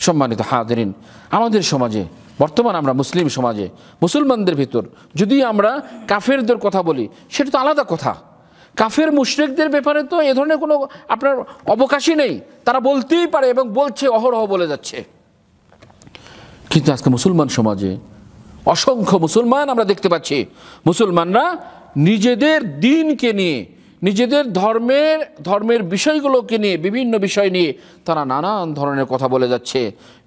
সম্মানিত হাজিরিন, আমাদের সমাজে বর্তমান আমরা মুসলিম সমাজে মুসলমানদের ভিতর যদি আমরা কাফেরদের কথা বলি সেটা তো আলাদা কথা। কাফের মুশরিকদের ব্যাপারে তো এ ধরনের কোনো আপনার অবকাশই নেই, তারা বলতেই পারে এবং বলছে, অহরহ বলে যাচ্ছে। কিন্তু আজকে মুসলমান সমাজে অসংখ্য মুসলমান আমরা দেখতে পাচ্ছি, মুসলমানরা নিজেদের দ্বীনকে নিয়ে, নিজেদের ধর্মের বিষয়গুলোকে নিয়ে, বিভিন্ন বিষয় নিয়ে তারা নানান ধরনের কথা বলে যাচ্ছে।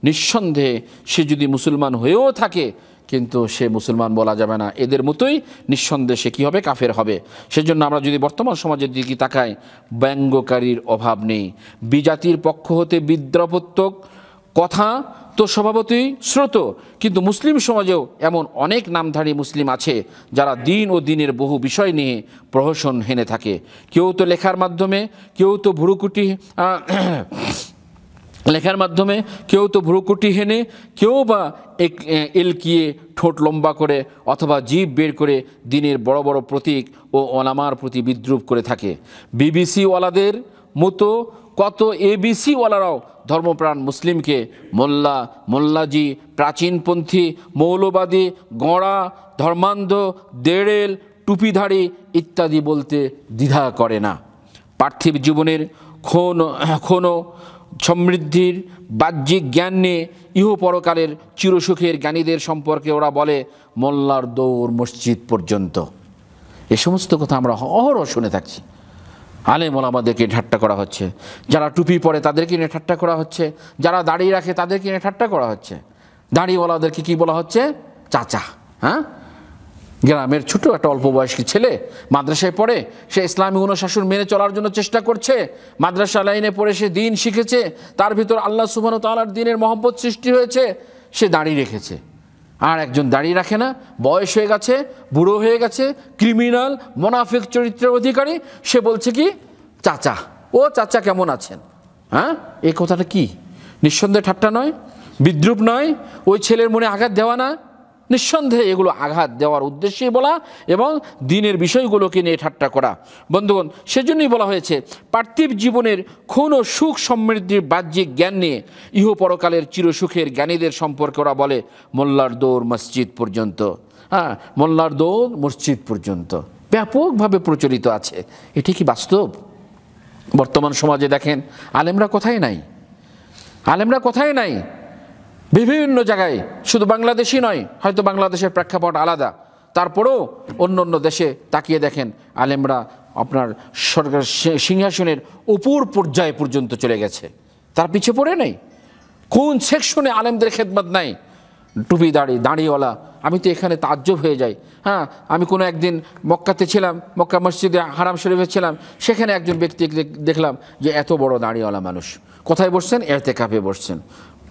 নিঃসন্দেহে সে যদি মুসলমান হয়েও থাকে কিন্তু সে মুসলমান বলা যাবে না, এদের মতোই নিঃসন্দেহে সে কী হবে, কাফের হবে। সেজন্য আমরা যদি বর্তমান সমাজের দিকে তাকাই, ব্যঙ্গকারীর অভাব নেই। বিজাতির পক্ষ হতে বিদ্রুপাত্মক কথা তো স্বভাবতই স্রোত, কিন্তু মুসলিম সমাজেও এমন অনেক নামধারী মুসলিম আছে যারা দিন ও দিনের বহু বিষয় নিয়ে প্রহসন হেনে থাকে। কেউ তো লেখার মাধ্যমে, কেউ তো ভ্রুকুটি হেনে, কেউ বা এলকিয়ে ঠোঁট লম্বা করে অথবা জিভ বের করে দিনের বড় বড় প্রতীক ও ওলামার প্রতি বিদ্রুপ করে থাকে। বিবিসি ওয়ালাদের মতো কত এবিসি ওয়ালারাও ধর্মপ্রাণ মুসলিমকে মোল্লাজি, প্রাচীনপন্থী, মৌলবাদী, গড়া, ধর্মান্ধ, দেড়েল, টুপিধারী ইত্যাদি বলতে দ্বিধা করে না। পার্থিব জীবনের ক্ষণ সমৃদ্ধির বাহ্যিক জ্ঞান নিয়ে ইহপরকালের চিরসুখের জ্ঞানীদের সম্পর্কে ওরা বলে মোল্লার দৌড় মসজিদ পর্যন্ত। এ সমস্ত কথা আমরা অহরহ শুনে থাকছি। আলেম ওলামাদেরকে ঠাট্টা করা হচ্ছে, যারা টুপি পরে তাদেরকে নিয়ে ঠাট্টা করা হচ্ছে, যারা দাড়ি রাখে তাদেরকে নিয়ে ঠাট্টা করা হচ্ছে। দাড়িওয়ালাদেরকে কি বলা হচ্ছে? চাচা। হ্যাঁ, গ্রামের ছোট একটা অল্প বয়স্ক ছেলে মাদ্রাসায় পড়ে, সে ইসলামী অনুশাসন মেনে চলার জন্য চেষ্টা করছে, মাদ্রাসা লাইনে পড়ে সে দিন শিখেছে, তার ভিতর আল্লাহ সুবহানাহু ওয়া তাআলার দ্বীনের মহব্বত সৃষ্টি হয়েছে, সে দাড়ি রেখেছে। আর একজন দাড়ি রাখে না, বয়স হয়ে গেছে, বুড়ো হয়ে গেছে, ক্রিমিনাল, মুনাফিক চরিত্রের অধিকারী, সে বলছে কি চাচা। ও চাচা কেমন আছেন? হ্যাঁ, এই কথাটা কি নিঃসন্দেহে ঠাট্টা নয়, বিদ্রুপ নয়, ওই ছেলের মনে আঘাত দেওয়া না? নিঃসন্দেহে এগুলো আঘাত দেওয়ার উদ্দেশ্যেই বলা এবং দিনের বিষয়গুলোকে নিয়ে ঠাট্টা করা। বন্ধুগণ, সেজন্যই বলা হয়েছে পার্থিব জীবনের ক্ষণ ও সুখ সমৃদ্ধির বাহ্যিক জ্ঞান নিয়ে ইহপরকালের চিরসুখের জ্ঞানীদের সম্পর্কে ওরা বলে মোল্লার দৌড় মসজিদ পর্যন্ত। হ্যাঁ, মোল্লার দৌড় মসজিদ পর্যন্ত ব্যাপকভাবে প্রচলিত আছে। এটি কি বাস্তব? বর্তমান সমাজে দেখেন আলেমরা কোথায় নাই, আলেমরা কোথায় নাই। বিভিন্ন জায়গায়, শুধু বাংলাদেশই নয়, হয়তো বাংলাদেশের প্রেক্ষাপট আলাদা, তারপরেও অন্য অন্য দেশে তাকিয়ে দেখেন আলেমরা আপনার সরকার সিংহাসনের উপর পর্যায়ে পর্যন্ত চলে গেছে। তার পিছে পড়ে নেই। কোন সেকশনে আলেমদের খেদমত নাই? টুপি দাড়িওয়ালা। আমি তো এখানে তাজ্জব হয়ে যাই। হ্যাঁ, আমি কোনো একদিন মক্কাতে ছিলাম, মক্কা মসজিদে হারাম শরীফে ছিলাম, সেখানে একজন ব্যক্তি দেখলাম যে এত বড় দাড়িওয়ালা মানুষ। কোথায় বসছেন? ইতিকাফে বসছেন।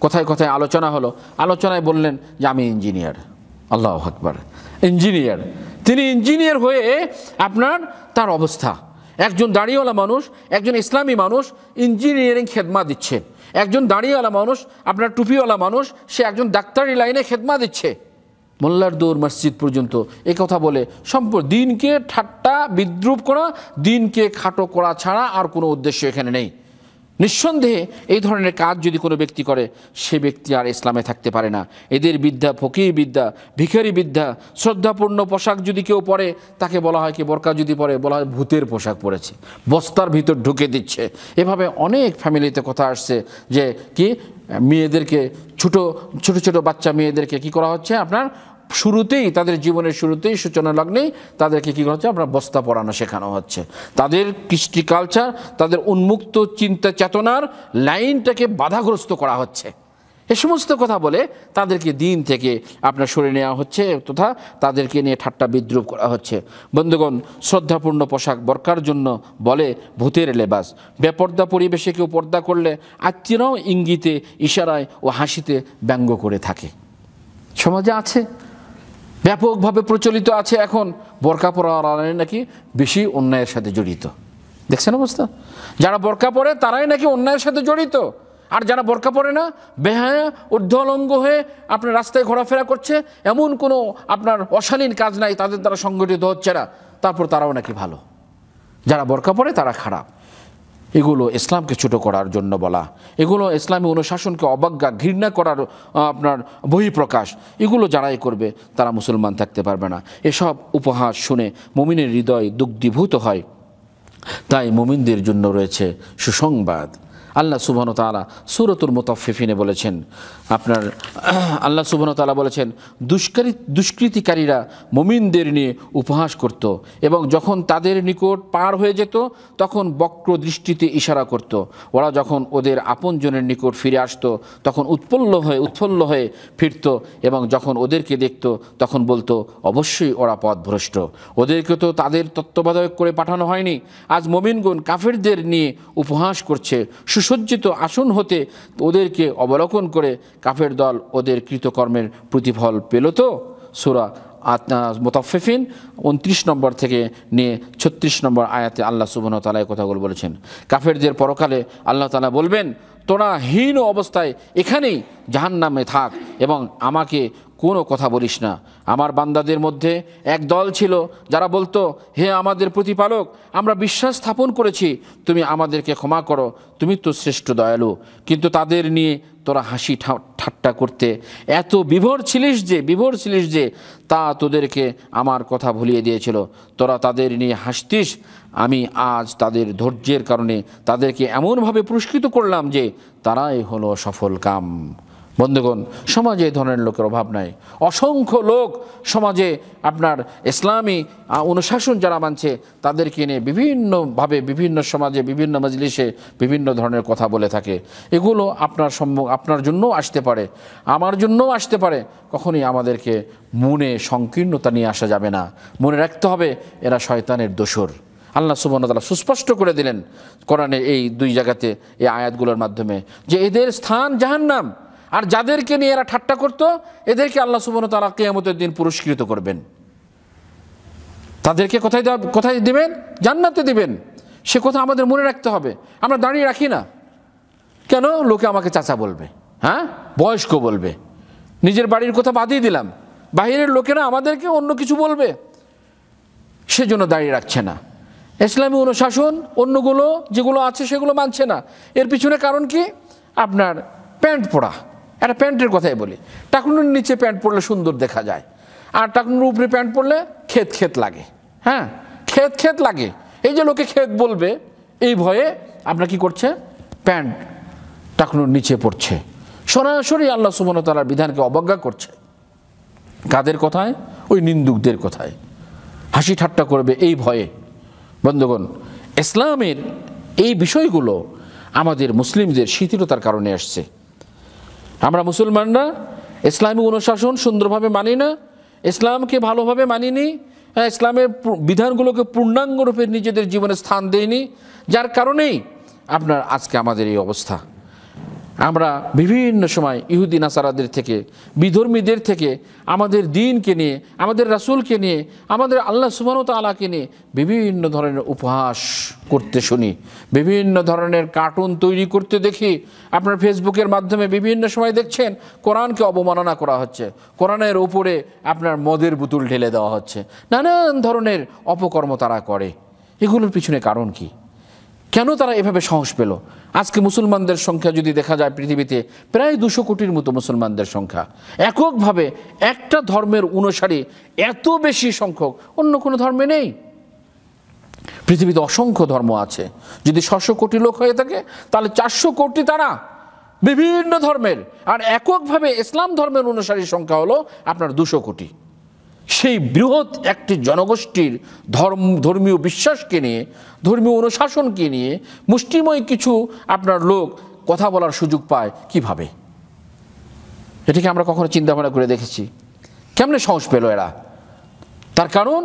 কোথায় কোথায় আলোচনা হলো, আলোচনায় বললেন যে আমি ইঞ্জিনিয়ার। আল্লাহু আকবার, ইঞ্জিনিয়ার! তিনি ইঞ্জিনিয়ার হয়ে আপনার তার অবস্থা, একজন দাড়িওয়ালা মানুষ, একজন ইসলামী মানুষ ইঞ্জিনিয়ারিং খেদমা দিচ্ছে। একজন দাড়িওয়ালা মানুষ, আপনার টুপিওয়ালা মানুষ, সে একজন ডাক্তারি লাইনে খেদমা দিচ্ছে। মোল্লার দৌড় মসজিদ পর্যন্ত এ কথা বলে দিনকে ঠাট্টা বিদ্রুপ করা, দিনকে খাটো করা ছাড়া আর কোনো উদ্দেশ্য এখানে নেই। নিঃসন্দেহে এই ধরনের কাজ যদি কোনো ব্যক্তি করে, সে ব্যক্তি আর ইসলামে থাকতে পারে না। এদের বিদ্যা ফকির বিদ্যা, ভিখারি বিদ্যা। শ্রদ্ধাপূর্ণ পোশাক যদি কেউ পরে, তাকে বলা হয় কি, বোরকা যদি পরে বলা হয় ভূতের পোশাক পরেছে, বস্তার ভিতর ঢুকে দিচ্ছে। এভাবে অনেক ফ্যামিলিতে কথা আসছে যে কি মেয়েদেরকে, ছোট ছোট বাচ্চা মেয়েদেরকে কি করা হচ্ছে, আপনার শুরুতেই, তাদের জীবনের শুরুতেই, সূচনা লগ্নেই তাদেরকে কী করা হচ্ছে, আপনার বস্তা পরানো শেখানো হচ্ছে। তাদের কৃষ্টি কালচার, তাদের উন্মুক্ত চিন্তা চেতনার লাইনটাকে বাধাগ্রস্ত করা হচ্ছে। এ সমস্ত কথা বলে তাদেরকে দিন থেকে আপনার সরিয়ে নেওয়া হচ্ছে তথা তাদেরকে নিয়ে ঠাট্টা বিদ্রুপ করা হচ্ছে। বন্ধুগণ, শ্রদ্ধাপূর্ণ পোশাক বোরকার জন্য বলে ভূতের লেবাস। বেপর্দা পরিবেশে কেউ পর্দা করলে আত্মীয়রাও ইঙ্গিতে, ইশারায় ও হাসিতে ব্যঙ্গ করে থাকে। সমাজে আছে, ব্যাপকভাবে প্রচলিত আছে। এখন বোরকা পরা নাকি বেশি অন্যায়ের সাথে জড়িত। দেখছেন অবস্থা? যারা বোরকা পরে তারাই নাকি অন্যায়ের সাথে জড়িত, আর যারা বোরকা পরে না, বেহায়া ঊর্ধ্বলঙ্গ হয়ে আপনার রাস্তায় ঘোরাফেরা করছে, এমন কোনো আপনার অশালীন কাজ নাই তাদের দ্বারা সংগঠিত হচ্ছে না, তারপর তারাও নাকি ভালো। যারা বোরকা পরে তারা খারাপ। এগুলো ইসলামকে ছোট করার জন্য বলা, এগুলো ইসলামী অনুশাসনকে অবজ্ঞা ঘৃণা করার আপনার বহিঃপ্রকাশ। এগুলো যারাই করবে তারা মুসলমান থাকতে পারবে না। এসব উপহাস শুনে মুমিনের হৃদয় দুগ্ধীভূত হয়। তাই মুমিনদের জন্য রয়েছে সুসংবাদ। আল্লাহ সুবহানাহু ওয়া তাআলা সূরাতুল মুতাফফিফিনে বলেছেন, আপনার আল্লাহ সুবহানাহু ওয়া তাআলা বলেছেন, দুষ্কৃতিকারীরা মুমিনদের নিয়ে উপহাস করত এবং যখন তাদের নিকট পার হয়ে যেত তখন বক্র দৃষ্টিতে ইশারা করত। ওরা যখন ওদের আপনজনের নিকট ফিরে আসতো তখন উৎফুল্ল হয়ে ফিরত এবং যখন ওদেরকে দেখত তখন বলতো, অবশ্যই ওরা পথভ্রষ্ট, ওদেরকে তো তাদের তত্ত্বাবধায়ক করে পাঠানো হয়নি। আজ মুমিনগণ কাফেরদের নিয়ে উপহাস করছে। সুসজ্জিত আসন হতে ওদেরকে অবলোকন করে কাফের দল ওদের কৃতকর্মের প্রতিফল পেল তো? সূরা মুতাফফিফিন 29 নম্বর থেকে নিয়ে 36 নম্বর আয়াতে আল্লাহ সুবহানাহু ওয়া তাআলা এই কথাগুলো বলেছেন। কাফেরদের পরকালে আল্লাহ তাআলা বলবেন, তোরা হীন অবস্থায় এখানেই জাহান্নামে থাক এবং আমাকে কোনো কথা বলিস না। আমার বান্দাদের মধ্যে এক দল ছিল যারা বলতো, হে আমাদের প্রতিপালক, আমরা বিশ্বাস স্থাপন করেছি, তুমি আমাদেরকে ক্ষমা করো, তুমি তো শ্রেষ্ঠ দয়ালু। কিন্তু তাদের নিয়ে তোরা হাসি ঠাট্টা করতে এত বিভোর ছিলিস যে তা তোদেরকে আমার কথা ভুলিয়ে দিয়েছিল। তোরা তাদের নিয়ে হাসতিস। আমি আজ তাদের ধৈর্যের কারণে তাদেরকে এমনভাবে পুরস্কৃত করলাম যে তারাই হলো সফল কাম। বন্ধুগণ, সমাজে এই ধরনের লোকের অভাব নাই। অসংখ্য লোক সমাজে আপনার ইসলামী অনুশাসন যারা মানছে তাদেরকে নিয়ে বিভিন্নভাবে বিভিন্ন সমাজে বিভিন্ন মজলিসে বিভিন্ন ধরনের কথা বলে থাকে। এগুলো আপনার জন্যও আসতে পারে, আমার জন্যও আসতে পারে। কখনই আমাদেরকে মনে সংকীর্ণতা নিয়ে আসা যাবে না। মনে রাখতে হবে এরা শয়তানের দোসর। আল্লাহ সুবহানাহু ওয়া তাআলা সুস্পষ্ট করে দিলেন কোরআনে এই 2 জায়গাতে, এই আয়াতগুলোর মাধ্যমে, যে এদের স্থান জাহান্নাম। আর যাদেরকে নিয়ে এরা ঠাট্টা করত এদেরকে আল্লাহ সুবহানাহু ওয়া তাআলা কিয়ামতের দিন পুরস্কৃত করবেন। তাদেরকে কোথায় দিবেন? জান্নাতে দিবেন। সে কথা আমাদের মনে রাখতে হবে। আমরা দাঁড়িয়ে রাখি না কেন? লোকে আমাকে চাচা বলবে, হ্যাঁ, বয়স্ক বলবে। নিজের বাড়ির কথা বাদই দিলাম, বাইরের লোকেরা আমাদেরকে অন্য কিছু বলবে, সেজন্য দাঁড়িয়ে রাখছে না। ইসলামী অনুশাসন অন্যগুলো যেগুলো আছে সেগুলো মানছে না। এর পিছনে কারণ কি? আপনার প্যান্ট পরা। একটা প্যান্টের কথাই বলি, টাকনুর নিচে প্যান্ট পরলে সুন্দর দেখা যায়, আর টাকনুর উপরে প্যান্ট পরলে ক্ষেত লাগে। হ্যাঁ, ক্ষেত লাগে। এই যে লোকে ক্ষেত বলবে এই ভয়ে আপনার কি করছে? প্যান্ট টাকনুর নিচে পড়ছে। সরাসরি আল্লাহ সুবহানাহু ওয়া তাআলার বিধানকে অবজ্ঞা করছে। কাদের কথায়? ওই নিন্দুকদের কথায়। হাসি ঠাট্টা করবে এই ভয়ে। বন্ধুগণ, ইসলামের এই বিষয়গুলো আমাদের মুসলিমদের শিথিলতার কারণে আসছে। আমরা মুসলমানরা ইসলামী অনুশাসন সুন্দরভাবে মানি না, ইসলামকে ভালোভাবে মানিনি, ইসলামের বিধানগুলোকে পূর্ণাঙ্গরূপে নিজেদের জীবনে স্থান দেয়নি, যার কারণেই আপনার আজকে আমাদের এই অবস্থা। আমরা বিভিন্ন সময় ইহুদি নাসারাদের থেকে, বিধর্মীদের থেকে আমাদের দ্বীনকে নিয়ে, আমাদের রাসূলকে নিয়ে, আমাদের আল্লাহ সুবহানাহু ওয়া তাআলাকে নিয়ে বিভিন্ন ধরনের উপহাস করতে শুনি, বিভিন্ন ধরনের কার্টুন তৈরি করতে দেখি। আপনার ফেসবুকের মাধ্যমে বিভিন্ন সময় দেখছেন কোরআনকে অবমাননা করা হচ্ছে, কোরআনের উপরে আপনার মদের বোতল ঢেলে দেওয়া হচ্ছে, নানান ধরনের অপকর্ম তারা করে। এগুলোর পিছনে কারণ কি? কেন তারা এভাবে সাহস পেল? আজকে মুসলমানদের সংখ্যা যদি দেখা যায় পৃথিবীতে প্রায় 200 কোটির মতো মুসলমানদের সংখ্যা। এককভাবে একটা ধর্মের অনুসারী এত বেশি সংখ্যক অন্য কোনো ধর্মে নেই। পৃথিবীতে অসংখ্য ধর্ম আছে। যদি 600 কোটি লোক হয়ে থাকে তাহলে 400 কোটি তারা বিভিন্ন ধর্মের, আর এককভাবে ইসলাম ধর্মের অনুসারীর সংখ্যা হলো আপনার 200 কোটি। সেই বৃহৎ একটি জনগোষ্ঠীর ধর্মীয় বিশ্বাসকে নিয়ে, ধর্মীয় অনুশাসনকে নিয়ে মুষ্টিময় কিছু আপনার লোক কথা বলার সুযোগ পায় কিভাবে? এটাকে আমরা কখনো চিন্তা ভাবনা করে দেখেছি? কেমনে সাহস পেল এরা? তার কারণ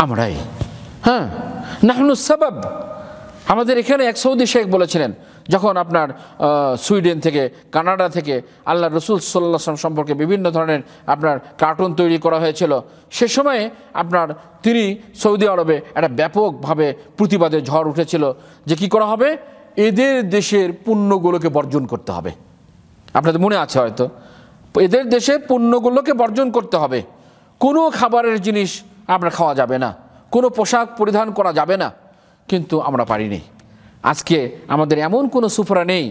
আমরাই। হ্যাঁ, নাহনু সাবাব। আমাদের এখানে এক সৌদি শেখ বলেছিলেন, যখন আপনার সুইডেন থেকে, কানাডা থেকে আল্লাহ রসুল সাল্লাল্লাহু আলাইহি ওয়াসাল্লাম সম্পর্কে বিভিন্ন ধরনের আপনার কার্টুন তৈরি করা হয়েছিল, সে সময়ে আপনার তিনি সৌদি আরবে একটা ব্যাপকভাবে প্রতিবাদের ঝড় উঠেছিল যে কি করা হবে, এদের দেশের পণ্যগুলোকে বর্জন করতে হবে। আপনাদের মনে আছে হয়তো, এদের দেশে পণ্যগুলোকে বর্জন করতে হবে। কোনো খাবারের জিনিস আপনার খাওয়া যাবে না, কোনো পোশাক পরিধান করা যাবে না। কিন্তু আমরা পারিনি। আজকে আমাদের এমন কোনো সুফরা নেই,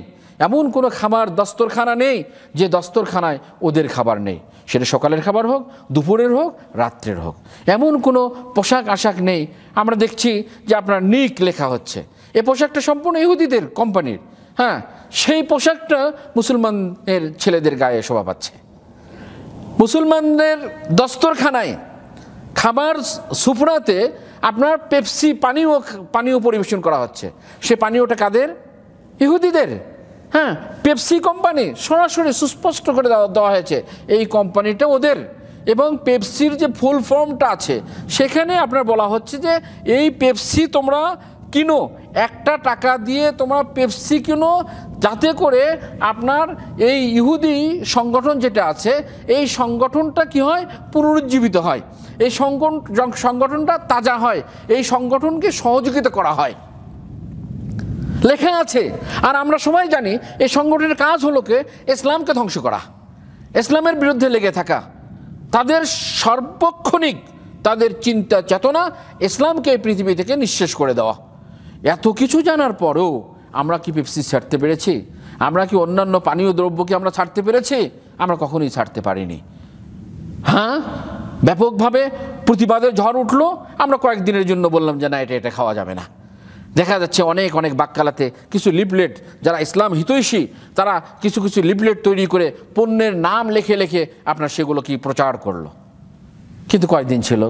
এমন কোনো খাবার দস্তরখানা নেই যে দস্তরখানায় ওদের খাবার নেই, সেটা সকালের খাবার হোক, দুপুরের হোক, রাত্রের হোক। এমন কোনো পোশাক আশাক নেই। আমরা দেখছি যে আপনার নিক লেখা হচ্ছে, এই পোশাকটা সম্পূর্ণ ইহুদিদের কোম্পানির। হ্যাঁ, সেই পোশাকটা মুসলমানের ছেলেদের গায়ে শোভা পাচ্ছে। মুসলমানদের দস্তরখানায় খাবার সুফরাতে আপনার পেপসি পানীয় পরিবেশন করা হচ্ছে। সে পানীয়টা কাদের? ইহুদিদের। হ্যাঁ, পেপসি কোম্পানি সরাসরি সুস্পষ্ট করে দেওয়া হয়েছে এই কোম্পানিটা ওদের। এবং পেপসির যে ফুল ফর্মটা আছে সেখানে আপনার বলা হচ্ছে যে এই পেপসি তোমরা কিনো, একটা টাকা দিয়ে তোমরা পেপসি কিনো, যাতে করে আপনার এই ইহুদি সংগঠন যেটা আছে এই সংগঠনটা কি হয়, পুনরুজ্জীবিত হয়, এই সংগঠনটা তাজা হয়, এই সংগঠনকে সহযোগিতা করা হয়, লেখা আছে। আর আমরা সবাই জানি এই সংগঠনের কাজ হলো কি, ইসলামকে ধ্বংস করা, ইসলামের বিরুদ্ধে লেগে থাকা। তাদের সার্বক্ষণিক তাদের চিন্তা চেতনা ইসলামকে এই পৃথিবী থেকে নিঃশেষ করে দেওয়া। এত কিছু জানার পরেও আমরা কি পেপসি ছাড়তে পেরেছি? আমরা কি অন্যান্য পানীয় দ্রব্যকে আমরা ছাড়তে পেরেছি? আমরা কখনোই ছাড়তে পারিনি। হ্যাঁ, ব্যাপকভাবে প্রতিবাদের ঝড় উঠলো, আমরা কয়েকদিনের জন্য বললাম যে না, এটা খাওয়া যাবে না। দেখা যাচ্ছে অনেক অনেক বাক্কালাতে কিছু লিফলেট, যারা ইসলাম হিতৈষী তারা কিছু কিছু লিফলেট তৈরি করে পণ্যের নাম লিখে লিখে আপনার সেগুলো কি প্রচার করলো। কিন্তু কয়েকদিন ছিল,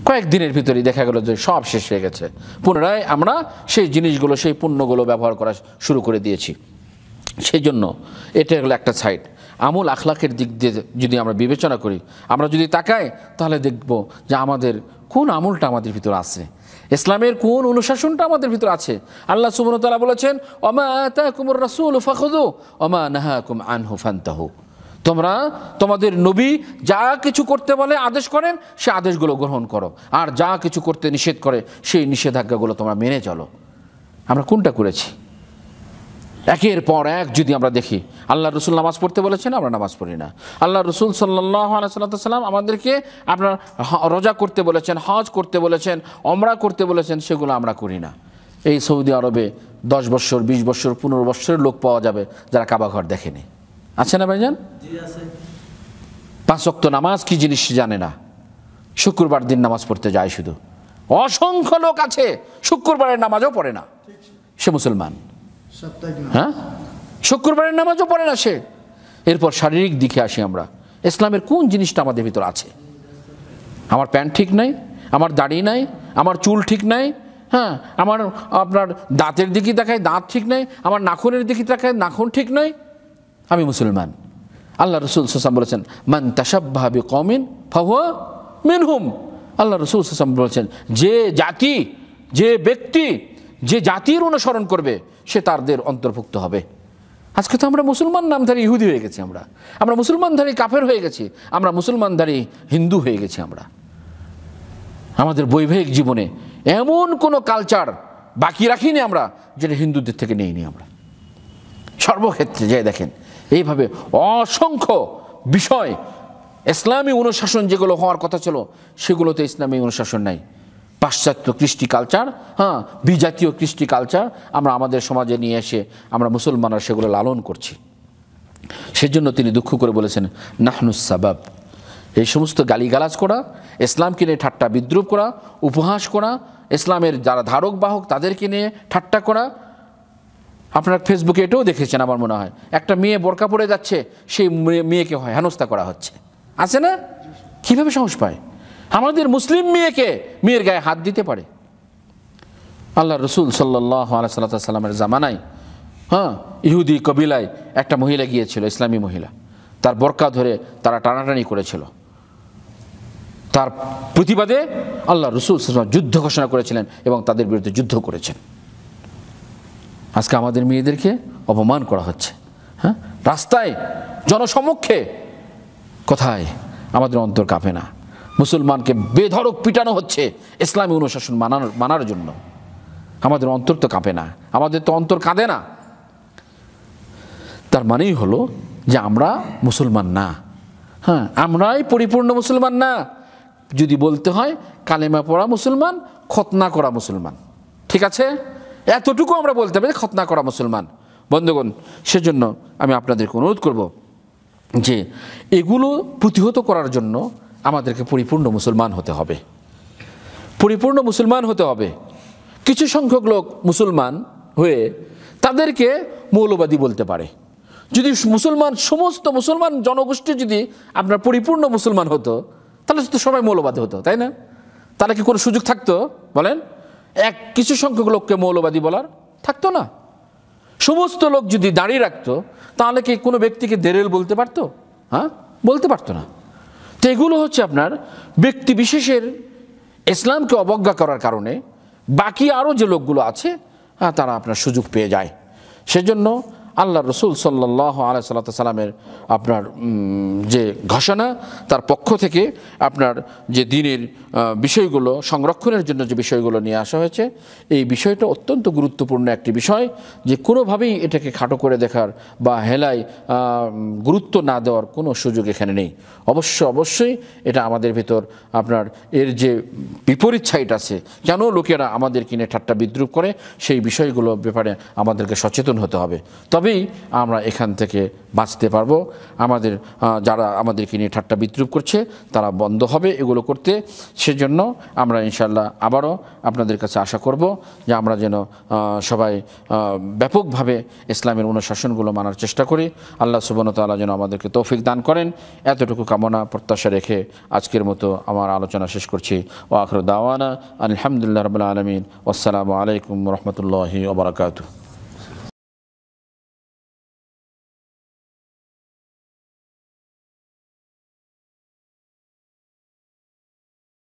কয়েকদিনের ভিতরেই দেখা গেল যে সব শেষ হয়ে গেছে। পুনরায় আমরা সেই জিনিসগুলো, সেই পণ্যগুলো ব্যবহার করা শুরু করে দিয়েছি। সেই জন্য এটা হলো একটা সাইড। আমল আখলাকের দিক দিয়ে যদি আমরা বিবেচনা করি, আমরা যদি তাকাই, তাহলে দেখব যে আমাদের কোন আমলটা আমাদের ভিতর আছে, ইসলামের কোন অনুশাসনটা আমাদের ভিতর আছে। আল্লাহ সুবহানাহু ওয়া তাআলা বলেছেন, ওমা আতাকুমুর রাসূলু ফাখুযু ওমা নাহাকুম আনহু ফান্তাহু। তোমরা তোমাদের নবী যা কিছু করতে বলে, আদেশ করেন, সে আদেশগুলো গ্রহণ করো, আর যা কিছু করতে নিষেধ করে সেই নিষেধাজ্ঞাগুলো তোমরা মেনে চলো। আমরা কোনটা করেছি? একের পর এক যদি আমরা দেখি, আল্লাহ রসুল নামাজ পড়তে বলেছেন, আমরা নামাজ পড়ি না। আল্লাহ রসুল সাল্লাল্লাহু আলাইহি সাল্লাম আমাদেরকে আপনার রোজা করতে বলেছেন, হজ করতে বলেছেন, ওমরা করতে বলেছেন, সেগুলো আমরা করি না। এই সৌদি আরবে 10 বছর, 20 বছর, 15 বছরের লোক পাওয়া যাবে যারা কাবা ঘর দেখেনি। আছে না ভাইজান? 5 ওয়াক্ত নামাজ কি জিনিস জানে না, শুক্রবার দিন নামাজ পড়তে যায় শুধু। অসংখ্য লোক আছে শুক্রবারের নামাজও পড়ে না, সে মুসলমান। হ্যাঁ, শুক্রবারের নামাজও পড়ে না সে। এরপর শারীরিক দিকে আসি আমরা, ইসলামের কোন জিনিসটা আমাদের ভিতর আছে? আমার প্যান্ট ঠিক নাই, আমার দাড়ি নাই, আমার চুল ঠিক নাই, হ্যাঁ, আমার আপনার দাঁতের দিকে দেখায় দাঁত ঠিক নাই, আমার নাখুনের দিকে দেখায় নাখুন ঠিক নয়, আমি মুসলমান। আল্লাহ রসুল সাল্লাল্লাহু আলাইহি ওয়াসাল্লাম বলেছেন, মান তাশাব্বাহা বিকওমিন ফাহুয়া মিনহুম। আল্লাহ রসুল সাল্লাল্লাহু আলাইহি ওয়াসাল্লাম বলেছেন, যে জাতি, যে ব্যক্তি যে জাতির অনুসরণ করবে সে তাদের অন্তর্ভুক্ত হবে। আজকে তো আমরা মুসলমান নামধারী ইহুদি হয়ে গেছি, আমরা মুসলমানধারী কাফের হয়ে গেছি, আমরা মুসলমানধারী হিন্দু হয়ে গেছি। আমরা আমাদের বৈবাহিক জীবনে এমন কোনো কালচার বাকি রাখিনি আমরা যেটা হিন্দুদের থেকে নেইনি। আমরা সর্বক্ষেত্রে যাই দেখেন, এইভাবে অসংখ্য বিষয় ইসলামী অনুশাসন যেগুলো হওয়ার কথা ছিল সেগুলোতে ইসলামী অনুশাসন নাই। পাশ্চাত্য কৃষ্টি কালচার, হ্যাঁ, বিজাতীয় কৃষ্টি কালচার আমরা আমাদের সমাজে নিয়ে এসে আমরা মুসলমানরা সেগুলো লালন করছি। সেজন্য তিনি দুঃখ করে বলেছেন, নাহনুস সাবাব। এই সমস্ত গালিগালাজ করা, ইসলামকে নিয়ে ঠাট্টা বিদ্রুপ করা, উপহাস করা, ইসলামের যারা ধারক বাহক তাদেরকে নিয়ে ঠাট্টা করা। আপনারা ফেসবুকে এটাও দেখেছেন আমার মনে হয়, একটা মেয়ে বোরকা পরে যাচ্ছে, সেই মেয়েকে হয় হেনস্থা করা হচ্ছে, আছে না? কীভাবে সাহস পায়? আমাদের মুসলিম মেয়ের গায়ে হাত দিতে পারে? আল্লাহ রসুল সাল্লাল্লাহু আলাইহি সাল্লামের জামানায়, হ্যাঁ, ইহুদি কবিলায় একটা মহিলা গিয়েছিল, ইসলামী মহিলা, তার বোরকা ধরে তারা টানাটানি করেছিল। তার প্রতিবাদে আল্লাহ রসুল যুদ্ধ ঘোষণা করেছিলেন এবং তাদের বিরুদ্ধে যুদ্ধ করেছেন। আজকে আমাদের মেয়েদেরকে অপমান করা হচ্ছে, হ্যাঁ, রাস্তায়, জনসমক্ষে। কোথায়? আমাদের অন্তর কাঁপে না? মুসলমানকে বেধড়ক পিটানো হচ্ছে ইসলামী অনুশাসন মানার জন্য। আমাদের অন্তর তো কাঁপে না, আমাদের তো অন্তর কাঁদে না। তার মানেই হলো যে আমরা মুসলমান না। হ্যাঁ, আমরাই পরিপূর্ণ মুসলমান না। যদি বলতে হয়, কালেমা পড়া মুসলমান, খতনা করা মুসলমান, ঠিক আছে? এতটুকু আমরা বলতে পারি খতনা করা মুসলমান। বন্ধুগণ, সেজন্য আমি আপনাদেরকে অনুরোধ করব যে এগুলো প্রতিহত করার জন্য আমাদেরকে পরিপূর্ণ মুসলমান হতে হবে, পরিপূর্ণ মুসলমান হতে হবে। কিছু সংখ্যক লোক মুসলমান হয়ে তাদেরকে মৌলবাদী বলতে পারে। যদি সমস্ত মুসলমান জনগোষ্ঠী যদি আপনার পরিপূর্ণ মুসলমান হতো, তাহলে তো সবাই মৌলবাদী হতো, তাই না? তাহলে কি কোনো সুযোগ থাকতো বলেন? কিছু সংখ্যক লোককে মৌলবাদী বলার থাকতো না। সমস্ত লোক যদি দাঁড়িয়ে রাখতো, তাহলে কি কোনো ব্যক্তিকে দেরেল বলতে পারতো? হ্যাঁ, বলতে পারতো না। তো এগুলো হচ্ছে আপনার ব্যক্তি বিশেষের ইসলামকে অবজ্ঞা করার কারণে বাকি আরও যে লোকগুলো আছে তারা আপনার সুযোগ পেয়ে যায়। সেজন্য আল্লাহ রসুল সাল্লাল্লাহু আলাইহি সাল্লামের আপনার যে ঘোষণা, তার পক্ষ থেকে আপনার যে দ্বীনের বিষয়গুলো সংরক্ষণের জন্য যে বিষয়গুলো নিয়ে আসা হয়েছে, এই বিষয়টা অত্যন্ত গুরুত্বপূর্ণ একটি বিষয়, যে কোনোভাবেই এটাকে খাটো করে দেখার বা হেলায় গুরুত্ব না দেওয়ার কোনো সুযোগ এখানে নেই। অবশ্যই এটা আমাদের ভিতর আপনার এর যে বিপরীত সাইড আছে, কেন লোকেরা আমাদের কিনে ঠাট্টা বিদ্রুপ করে, সেই বিষয়গুলো ব্যাপারে আমাদেরকে সচেতন হতে হবে। তবেই আমরা এখান থেকে বাঁচতে পারবো। আমাদের যারা আমাদেরকে নিয়ে ঠাট্টা বিদ্রুপ করছে তারা বন্ধ হবে এগুলো করতে। সেজন্য আমরা ইনশাআল্লাহ আবারও আপনাদের কাছে আশা করব যে আমরা যেন সবাই ব্যাপকভাবে ইসলামের অনুশাসনগুলো মানার চেষ্টা করি। আল্লাহ সুবহানাহু ওয়া তাআলা যেন আমাদেরকে তৌফিক দান করেন। এতটুকু কামনা প্রত্যাশা রেখে আজকের মতো আমার আলোচনা শেষ করছি। ওয়া আখিরু দাওয়ানা আলহামদুলিল্লাহি রাব্বিল আলামিন। আসসালামু আলাইকুম ওয়া রাহমাতুল্লাহি ওয়া বারাকাতুহু।